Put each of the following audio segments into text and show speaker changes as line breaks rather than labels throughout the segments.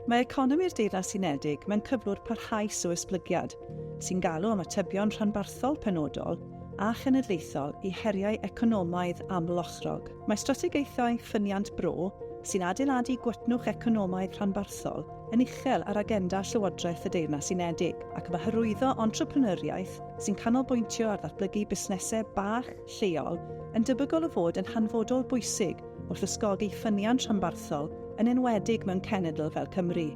Mae economi'r Deyrnas Unedig mewn cyflwr parhaus o esblygiad, sy'n galw am atebion rhanbarthol penodol a chenedlaethol i heriau economaidd amlochrog. Mae strategaethau ffyniant bro sy'n adeiladu gwetnwch economaidd rhanbarthol yn uchel ar agenda Llywodraeth y Deyrnas Unedig ac mae hyrwyddo entrepreneuriaeth sy'n canolbwyntio ar ddatblygu busnesau bach, lleol, yn debygol o fod yn hanfodol bwysig wrth ysgogi ffyniant rhanbarthol yn enwedig mewn cenedl fel Cymru.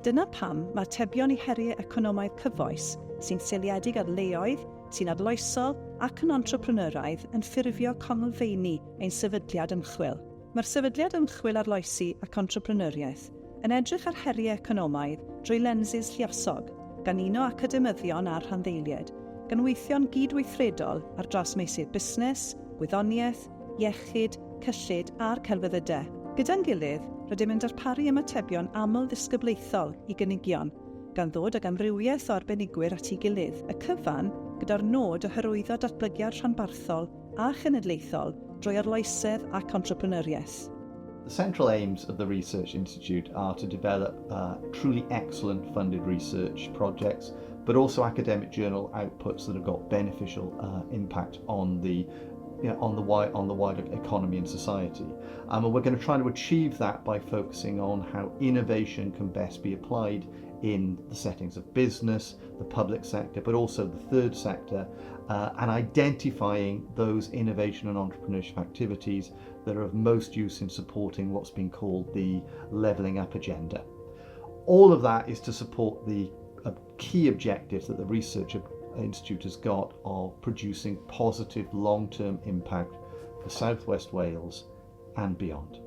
Dyna pam mae atebion i heriau economaidd cyfoes sy'n seiliedig ar leoedd, sy'n adloesol ac yn entrepreneuraidd yn ffurfio conolfeini ein sefydliad ymchwil. Mae'r Sefydliad Ymchwil Arloesi ac Entrepreneuriaeth yn edrych ar heriau economaidd drwy lensys lluosog, gan uno academyddion a'r rhanddeiliad, gan weithio'n gydweithredol ar dros meysydd busnes, gwyddoniaeth, iechyd, cyllid a'r celfyddydau. Gyda'n gilydd, rydym yn darparu ymatebion aml disgyblaethol i gynigion, gan ddod ag amrywiaeth o arbenigwyr at ei gilydd, y cyfan gyda'r nod o hyrwyddo datblygiad rhanbarthol a chenedlaethol drwy arloesedd ac entrepreneuriaeth.
The central aims of the Research Institute are to develop truly excellent funded research projects, but also academic journal outputs that have got beneficial impact on the wider economy and society. And we're going to try to achieve that by focusing on how innovation can best be applied in the settings of business, the public sector, but also the third sector, and identifying those innovation and entrepreneurship activities that are of most use in supporting what's been called the levelling up agenda. All of that is to support the key objectives that the Research Institute has got of producing positive long-term impact for South West Wales and beyond.